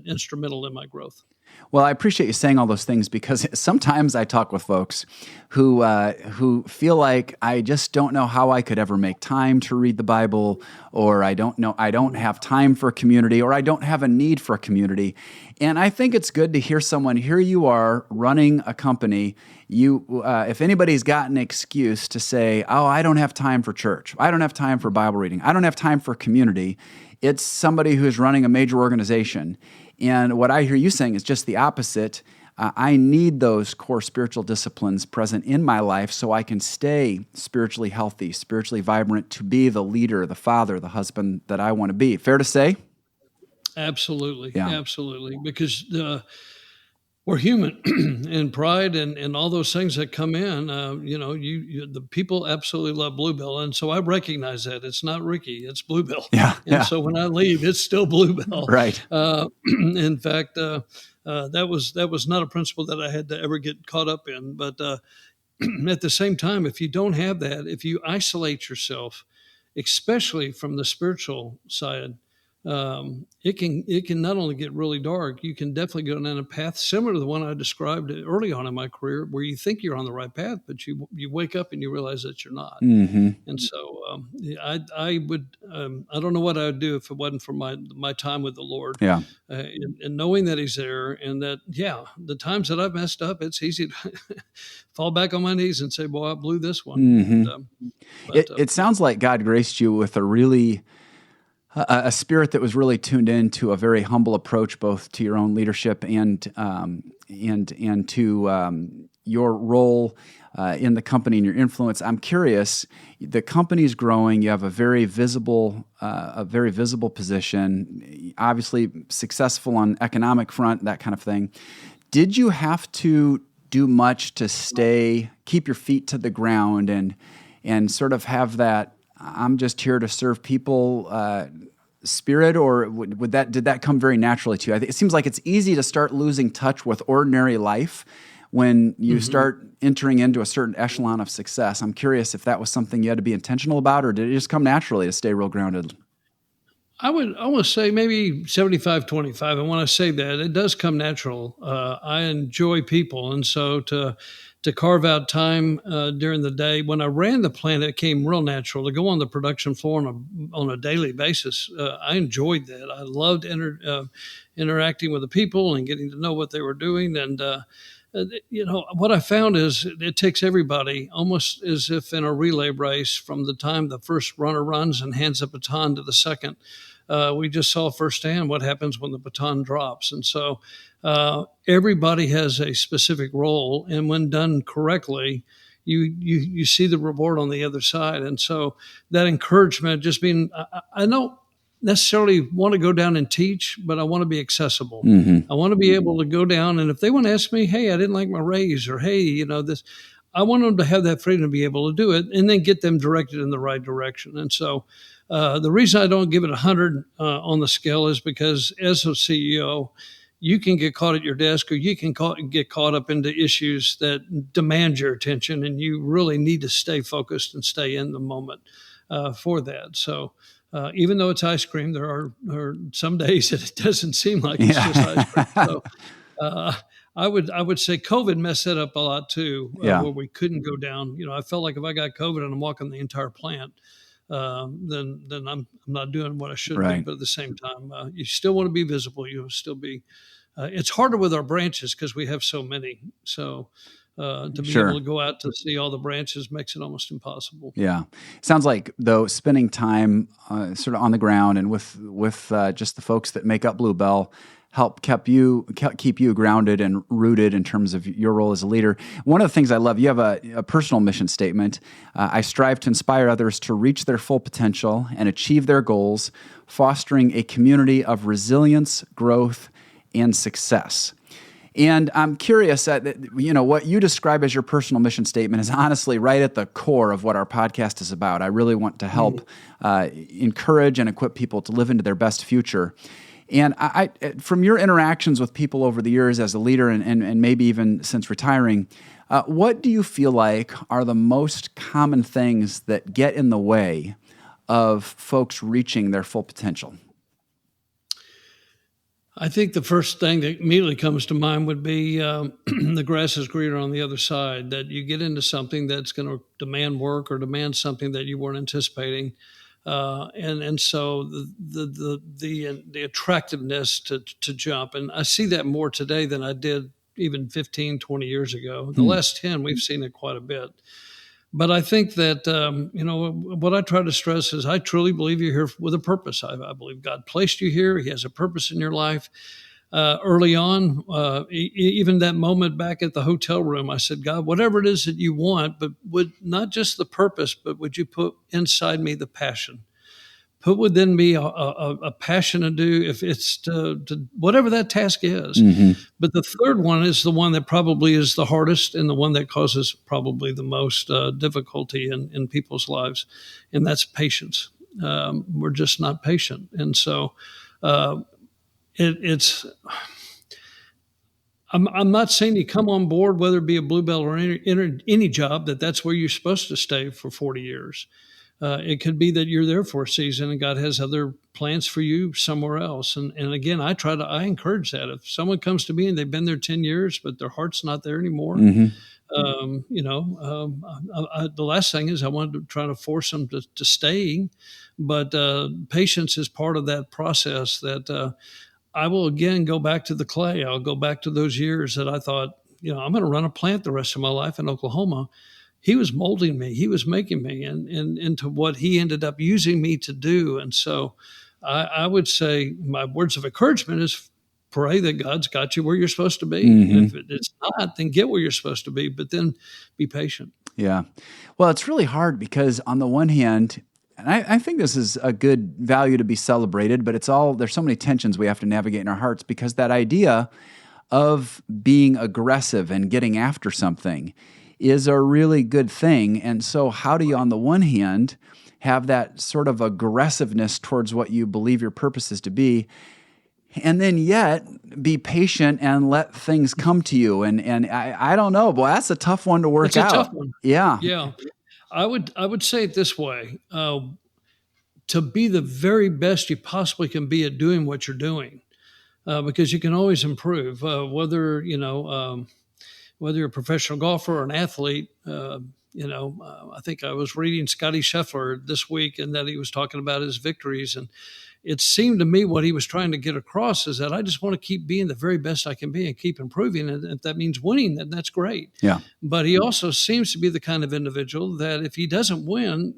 instrumental in my growth. Well, I appreciate you saying all those things, because sometimes I talk with folks who feel like I just don't know how I could ever make time to read the Bible, or I don't have time for a community, or I don't have a need for a community. And I think it's good to hear someone, here you are running a company. If anybody's got an excuse to say, oh, I don't have time for church, I don't have time for Bible reading, I don't have time for community, it's somebody who's running a major organization. And what I hear you saying is just the opposite. I need those core spiritual disciplines present in my life so I can stay spiritually healthy, spiritually vibrant, to be the leader, the father, the husband that I want to be. Fair to say? Absolutely. Yeah. Absolutely. Because we're human, and pride and all those things that come in, the people absolutely love Bluebell. And so I recognize that it's not Ricky, it's Bluebell. Yeah. And so when I leave, it's still Bluebell. Right. In fact, that was not a principle that I had to ever get caught up in. But at the same time, if you don't have that, if you isolate yourself, especially from the spiritual side, it can not only get really dark, you can definitely go down a path similar to the one I described early on in my career, where you think you're on the right path, but you wake up and you realize that you're not. Mm-hmm. And so I would I don't know what I would do if it wasn't for my time with the Lord. Yeah. And knowing that He's there, and that the times that I've messed up, it's easy to fall back on my knees and say, "Boy, I blew this one." Mm-hmm. And, It sounds like God graced you with a spirit that was really tuned in to a very humble approach, both to your own leadership and to your role in the company and your influence. I'm curious. The company's growing. You have a very visible position. Obviously, successful on economic front, that kind of thing. Did you have to do much to keep your feet to the ground and sort of have that I'm just here to serve people spirit, or did that come very naturally to you? I think it seems like it's easy to start losing touch with ordinary life when you start entering into a certain echelon of success. I'm curious if that was something you had to be intentional about, or did it just come naturally to stay real grounded? I would almost say maybe 75-25. And when I say that, it does come natural. I enjoy people. And so to carve out time during the day, when I ran the plant, it came real natural to go on the production floor on a daily basis. I enjoyed that. I loved interacting with the people and getting to know what they were doing. And what I found is it takes everybody, almost as if in a relay race, from the time the first runner runs and hands the baton to the second. We just saw firsthand what happens when the baton drops. And so everybody has a specific role. And when done correctly, you see the reward on the other side. And so that encouragement, just being, I don't necessarily want to go down and teach, but I want to be accessible. Mm-hmm. I want to be able to go down, and if they want to ask me, hey, I didn't like my raise, or hey, this, I want them to have that freedom to be able to do it, and then get them directed in the right direction. And so the reason I don't give it 100 on the scale is because as a CEO, you can get caught at your desk, or you can get caught up into issues that demand your attention, and you really need to stay focused and stay in the moment for that. So even though it's ice cream, there are some days that it doesn't seem like it's just ice cream. So I would say COVID messed that up a lot too, where we couldn't go down. I felt like if I got COVID and I'm walking the entire plant, then I'm not doing what I should do. But at the same time, you still want to be visible. You'll still be. It's harder with our branches because we have so many. So to be able to go out to see all the branches makes it almost impossible. Yeah. Sounds like, though, spending time sort of on the ground and with just the folks that make up Bluebell keep you grounded and rooted in terms of your role as a leader. One of the things I love, you have a personal mission statement. I strive to inspire others to reach their full potential and achieve their goals, fostering a community of resilience, growth, and success. And I'm curious, what you describe as your personal mission statement is honestly right at the core of what our podcast is about. I really want to help encourage and equip people to live into their best future. And I from your interactions with people over the years as a leader and maybe even since retiring, what do you feel like are the most common things that get in the way of folks reaching their full potential? I think the first thing that immediately comes to mind would be the grass is greener on the other side, that you get into something that's going to demand work or demand something that you weren't anticipating. And so the attractiveness to jump, and I see that more today than I did even 15, 20 years ago. The last 10, we've seen it quite a bit. But I think that, what I try to stress is I truly believe you're here with a purpose. I believe God placed you here. He has a purpose in your life. Early on, even that moment back at the hotel room, I said, God, whatever it is that you want, but would not just the purpose, but would you put inside me the passion? Put within me a passion to do, if it's to whatever that task is. Mm-hmm. But the third one is the one that probably is the hardest and the one that causes probably the most difficulty in people's lives, and that's patience. We're just not patient. And so it's I'm not saying you come on board, whether it be a Bluebell or any job, that's where you're supposed to stay for 40 years. It could be that you're there for a season and God has other plans for you somewhere else. And again, I encourage that. If someone comes to me and they've been there 10 years, but their heart's not there anymore, the last thing is I wanted to try to force them to stay, but patience is part of that process. That I will again go back to the clay. I'll go back to those years that I thought, I'm going to run a plant the rest of my life in Oklahoma. He was molding me. He was making me and into what he ended up using me to do. And so I would say my words of encouragement is pray that God's got you where you're supposed to be. And if it's not, then get where you're supposed to be, but then be patient. Yeah. Well, it's really hard because on the one hand, and I think this is a good value to be celebrated, but there's so many tensions we have to navigate in our hearts, because that idea of being aggressive and getting after something is a really good thing. And so how do you, on the one hand, have that sort of aggressiveness towards what you believe your purpose is to be, and then yet be patient and let things come to you? And I don't know, boy, that's a tough one to work out. It's a tough one. Yeah. Yeah. I would say it this way, to be the very best you possibly can be at doing what you're doing, because you can always improve, whether you're a professional golfer or an athlete. I think I was reading Scotty Scheffler this week, and that he was talking about his victories. And it seemed to me what he was trying to get across is that I just want to keep being the very best I can be and keep improving. And if that means winning, then that's great. Yeah. But he also seems to be the kind of individual that if he doesn't win,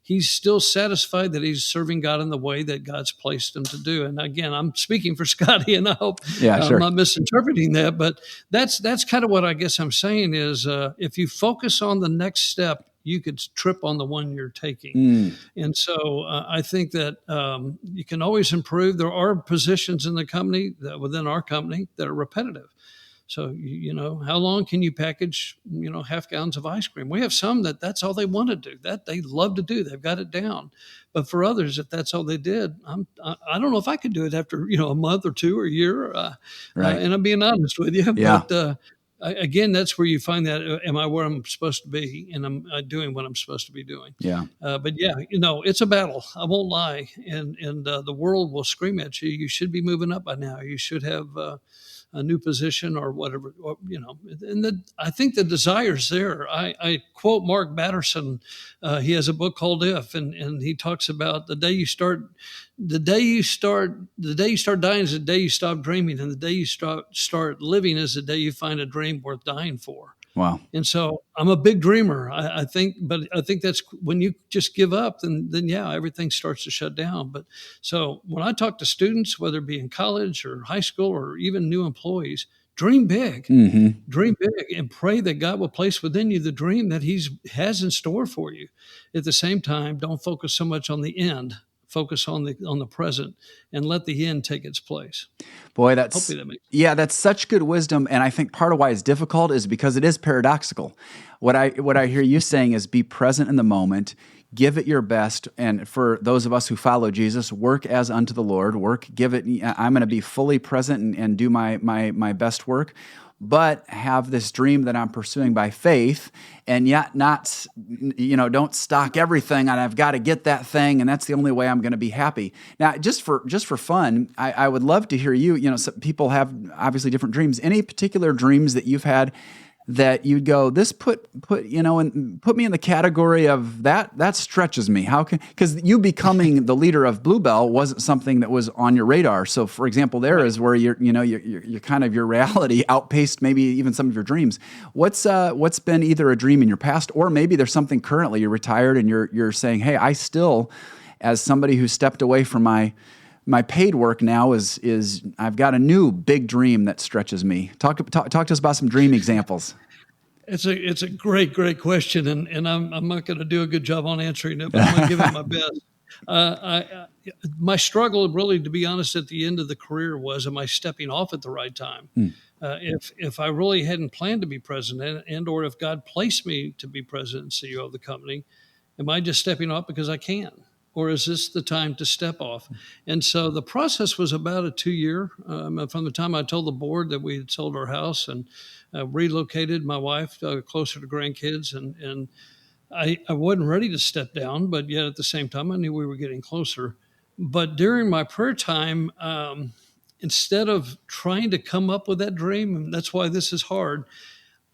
he's still satisfied that he's serving God in the way that God's placed him to do. And again, I'm speaking for Scotty, and I hope I'm not misinterpreting that. But that's kind of what I guess I'm saying is, if you focus on the next step, you could trip on the one you're taking. And so I think that you can always improve. There are positions in the company, within our company, that are repetitive. So, how long can you package, half gallons of ice cream? We have some that's all they want to do, that they love to do. They've got it down. But for others, if that's all they did, I don't know if I could do it after, a month or two or a year. Right. And I'm being honest with you. Yeah. But again, that's where you find that, am I where I'm supposed to be? And I'm doing what I'm supposed to be doing. Yeah. But yeah, it's a battle. I won't lie. And the world will scream at you. You should be moving up by now. You should have a new position or whatever, and I think the desire's there. I quote Mark Batterson. He has a book called If, and he talks about the day you start dying is the day you stop dreaming, and the day you start living is the day you find a dream worth dying for. Wow. And so I'm a big dreamer, I think, but I think that's when you just give up, then yeah, everything starts to shut down. But so when I talk to students, whether it be in college or high school or even new employees, dream big, dream big, and pray that God will place within you the dream that He has in store for you. At the same time, don't focus so much on the end. Focus on the present and let the end take its place. Boy, Hopefully that makes sense. Yeah, that's such good wisdom, and I think part of why it's difficult is because it is paradoxical. What I hear you saying is be present in the moment, give it your best, and for those of us who follow Jesus, work as unto the Lord. I'm going to be fully present and do my best work. But have this dream that I'm pursuing by faith, and yet not, don't stock everything on I've got to get that thing, and that's the only way I'm going to be happy. Now, just for fun, I would love to hear you. Some people have obviously different dreams. Any particular dreams that you've had that you'd go, this put me in the category of that stretches me? Because you becoming the leader of Bluebell wasn't something that was on your radar. So, for example, there is where you're kind of your reality outpaced maybe even some of your dreams. What's been either a dream in your past, or maybe there's something currently you're retired and you're saying, hey, I still, as somebody who stepped away from my paid work now is I've got a new big dream that stretches me. Talk to us about some dream examples. It's a great question, and I'm not going to do a good job on answering it, but I'm going to give it my best. My struggle, really, to be honest, at the end of the career was, am I stepping off at the right time? If I really hadn't planned to be president, or if God placed me to be president and CEO of the company, am I just stepping off because I can? Or is this the time to step off? And so the process was about a 2-year, from the time I told the board that we had sold our house and relocated my wife closer to grandkids. And I wasn't ready to step down, but yet at the same time, I knew we were getting closer. But during my prayer time, instead of trying to come up with that dream, and that's why this is hard,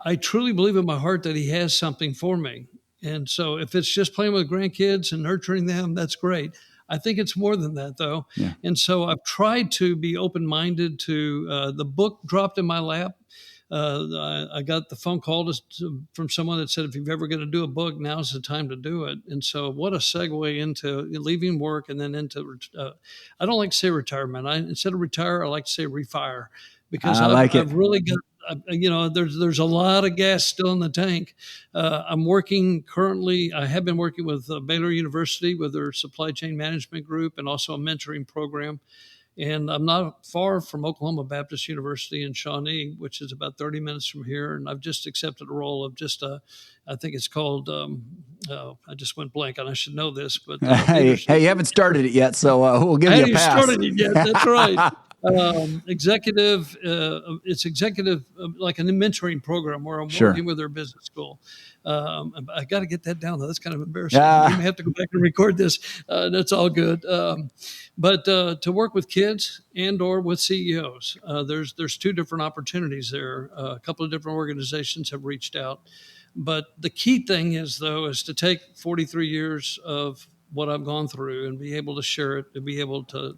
I truly believe in my heart that he has something for me. And so if it's just playing with grandkids and nurturing them, that's great. I think it's more than that, though. Yeah. And so I've tried to be open-minded to the book dropped in my lap. I got the phone call from someone that said, if you're ever going to do a book, now's the time to do it. And so what a segue into leaving work and then into, I don't like to say retirement. Instead of retire, I like to say refire, because I've really got, there's a lot of gas still in the tank. I'm working currently. I have been working with Baylor University with their supply chain management group and also a mentoring program. And I'm not far from Oklahoma Baptist University in Shawnee, which is about 30 minutes from here. And I've just accepted a role of I think it's called, I just went blank, and I should know this. But hey, you haven't started it yet, so we'll give you a pass. I haven't started it yet, that's right. Executive, it's executive, like a mentoring program where I'm working with their business school. I got to get that down, though. That's kind of embarrassing. We may have to go back and record this. That's all good. But to work with kids and or with CEOs, there's two different opportunities there. A couple of different organizations have reached out. But the key thing is to take 43 years of what I've gone through and be able to share it, and be able to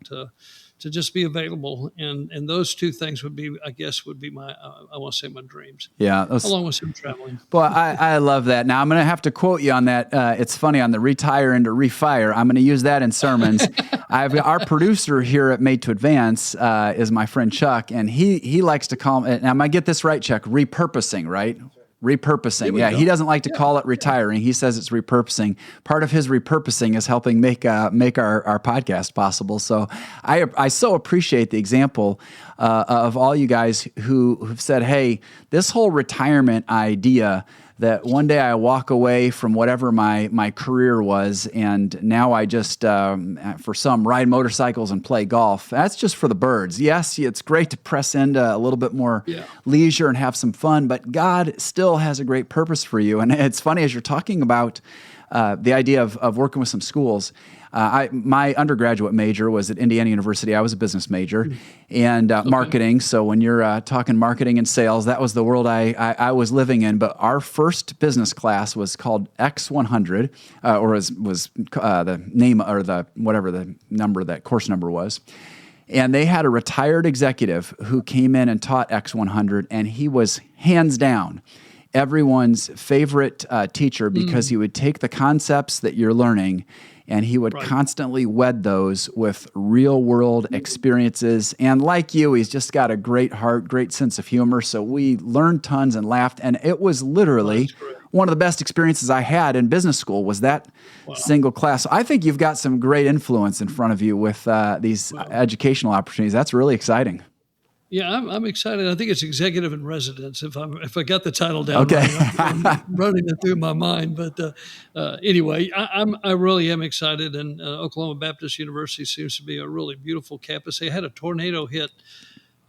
just be available. And those two things would be my, I want to say, my dreams. Yeah. Along with some traveling. Well, I love that. Now, I'm going to have to quote you on that. It's funny, on the retire and to refire. I'm going to use that in sermons. Our producer here at Made to Advance is my friend Chuck, and he likes to call, and I might get this right, Chuck, repurposing, right? Repurposing. Yeah, he doesn't like to call it retiring. He says it's repurposing. Part of his repurposing is helping make our podcast possible. So I so appreciate the example of all you guys who've said, hey, this whole retirement idea, that one day I walk away from whatever my career was, and now I just, for some, ride motorcycles and play golf. That's just for the birds. Yes, it's great to press into a little bit more leisure and have some fun, but God still has a great purpose for you. And it's funny, as you're talking about the idea of working with some schools, my undergraduate major was at Indiana University. I was a business major and marketing. So when you're talking marketing and sales, that was the world I was living in. But our first business class was called X100, or was the name, or the whatever the number, that course number was. And they had a retired executive who came in and taught X100, and he was hands down everyone's favorite teacher, because he would take the concepts that you're learning and he would constantly wed those with real-world experiences. And like you, he's just got a great heart, great sense of humor. So we learned tons and laughed. And it was literally one of the best experiences I had in business school, was that single class. So I think you've got some great influence in front of you with these educational opportunities. That's really exciting. Yeah, I'm excited. I think it's executive in residence. If I got the title down, okay. I'm running it through my mind. But anyway, I really am excited. And Oklahoma Baptist University seems to be a really beautiful campus. They had a tornado hit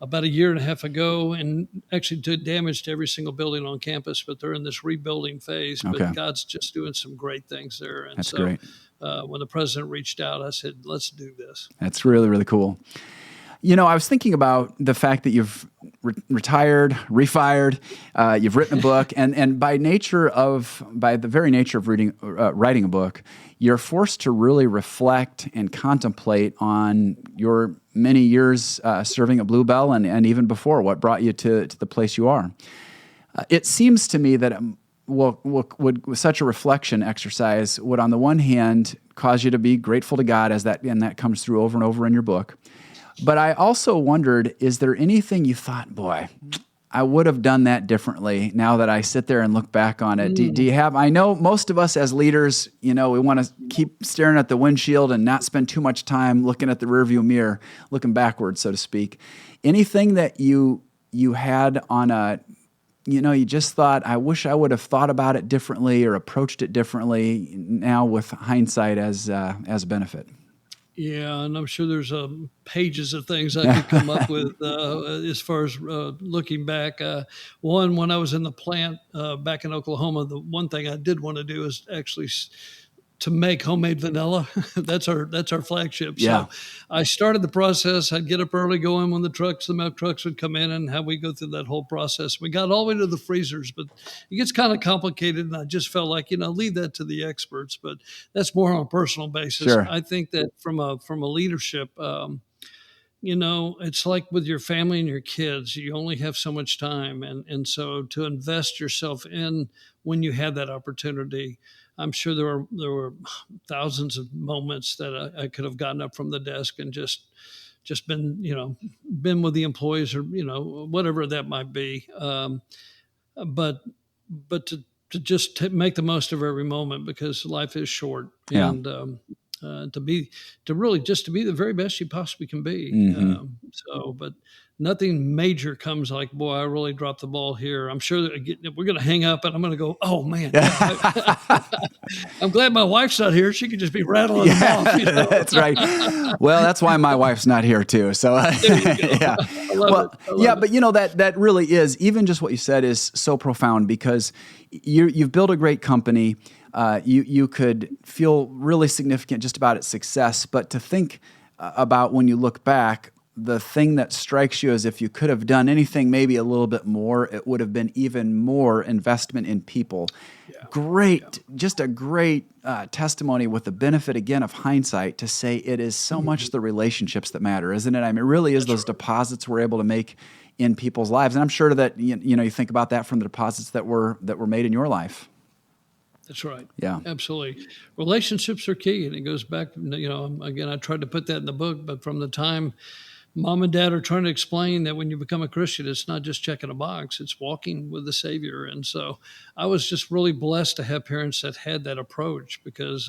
about a year and a half ago, and actually did damage to every single building on campus. But they're in this rebuilding phase. Okay. But God's just doing some great things there. And that's great. When the president reached out, I said, "Let's do this." That's really, really cool. You know, I was thinking about the fact that you've retired, refired, you've written a book, and by the very nature of writing a book, you're forced to really reflect and contemplate on your many years serving at Bluebell and even before, what brought you to the place you are. It seems to me that would such a reflection exercise would, on the one hand, cause you to be grateful to God, and that comes through over and over in your book. But I also wondered, is there anything you thought, boy, I would have done that differently now that I sit there and look back on it? Do you have, I know most of us as leaders, we want to keep staring at the windshield and not spend too much time looking at the rearview mirror, looking backwards, so to speak. Anything that you had on you just thought, I wish I would have thought about it differently or approached it differently now with hindsight as a benefit? Yeah, and I'm sure there's pages of things I could come up with as far as looking back. One, when I was in the plant back in Oklahoma, the one thing I did want to do is actually to make homemade vanilla. That's our flagship. Yeah. So I started the process. I'd get up early, go in when the milk trucks would come in, and how we go through that whole process. We got all the way to the freezers, but it gets kind of complicated, and I just felt like, leave that to the experts. But that's more on a personal basis. Sure. I think that from a leadership, it's like with your family and your kids, you only have so much time. And so to invest yourself in when you have that opportunity, I'm sure there were thousands of moments that I could have gotten up from the desk and just been, been with the employees or, whatever that might be. But to just make the most of every moment, because life is short. Yeah. And to be the very best you possibly can be. But nothing major comes like, boy, I really dropped the ball here. I'm sure that we're going to hang up and I'm going to go, oh man, I'm glad my wife's not here. She could just be rattling them off. That's right. Well, that's why my wife's not here too. So yeah. But that really is, even just what you said is so profound, because you've built a great company. You could feel really significant just about its success, but to think about when you look back, the thing that strikes you as if you could have done anything maybe a little bit more, it would have been even more investment in people. Yeah. Great, yeah. Just a great testimony with the benefit, again, of hindsight, to say it is so much the relationships that matter, isn't it? I mean, it really is those deposits we're able to make in people's lives. And I'm sure that you think about that from the deposits that were made in your life. That's right. Yeah, absolutely. Relationships are key, and it goes back. Again, I tried to put that in the book, but from the time Mom and Dad are trying to explain that when you become a Christian, it's not just checking a box; it's walking with the Savior. And so, I was just really blessed to have parents that had that approach, because,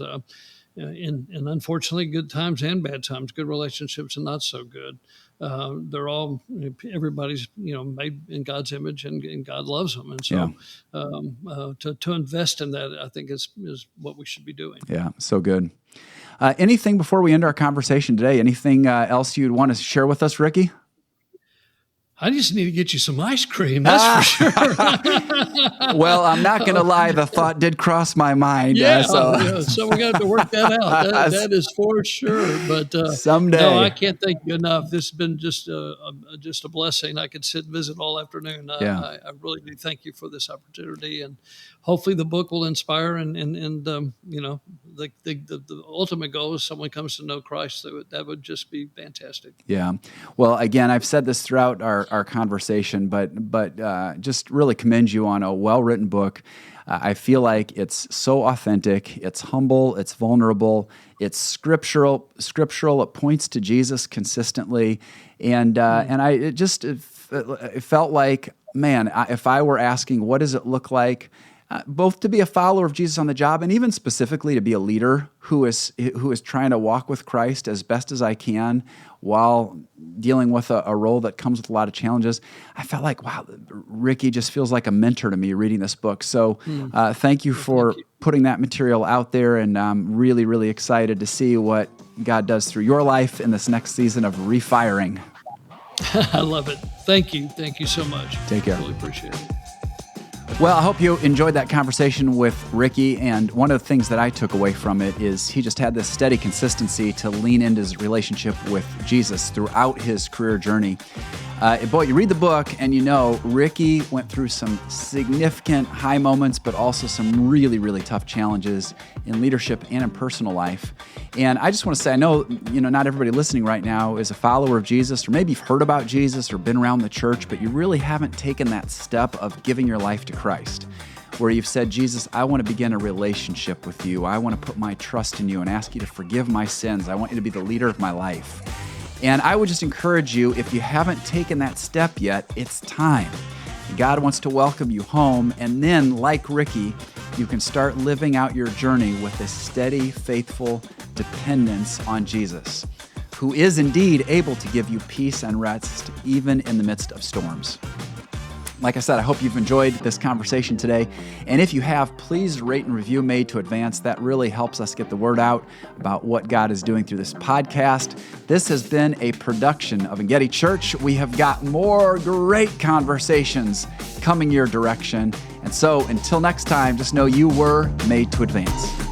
in unfortunately, good times and bad times, good relationships and not so good. Everybody's made in God's image, and God loves them, and so to invest in that, I think is what we should be doing. Yeah, so good. Anything before we end our conversation today? Anything else you'd want to share with us, Ricky? I just need to get you some ice cream, that's for sure. Well, I'm not going to lie. The thought did cross my mind. So we're going to have to work that out. That is for sure. But someday. No, I can't thank you enough. This has been just a blessing. I could sit and visit all afternoon. I really do thank you for this opportunity. And hopefully the book will inspire and the ultimate goal is someone comes to know Christ. That would just be fantastic. Yeah. Well, again, I've said this throughout our conversation, but just really commend you on a well-written book. I feel like it's so authentic, it's humble, it's vulnerable, it's scriptural. It points to Jesus consistently, and it felt like, man, if I were asking, what does it look like? Both to be a follower of Jesus on the job, and even specifically to be a leader who is trying to walk with Christ as best as I can while dealing with a role that comes with a lot of challenges. I felt like, wow, Ricky just feels like a mentor to me reading this book. So thank you for putting that material out there, and I'm really, really excited to see what God does through your life in this next season of refiring. I love it. Thank you. Thank you so much. Take care. Really appreciate it. Well, I hope you enjoyed that conversation with Ricky, and one of the things that I took away from it is he just had this steady consistency to lean into his relationship with Jesus throughout his career journey. You read the book and Ricky went through some significant high moments, but also some really, really tough challenges in leadership and in personal life. And I just want to say, I know, not everybody listening right now is a follower of Jesus, or maybe you've heard about Jesus or been around the church, but you really haven't taken that step of giving your life to Christ, where you've said, Jesus, I want to begin a relationship with you. I want to put my trust in you and ask you to forgive my sins. I want you to be the leader of my life. And I would just encourage you, if you haven't taken that step yet, it's time. God wants to welcome you home, and then, like Ricky, you can start living out your journey with a steady, faithful dependence on Jesus, who is indeed able to give you peace and rest even in the midst of storms. Like I said, I hope you've enjoyed this conversation today. And if you have, please rate and review Made to Advance. That really helps us get the word out about what God is doing through this podcast. This has been a production of Engedi Church. We have got more great conversations coming your direction. And so until next time, just know you were made to advance.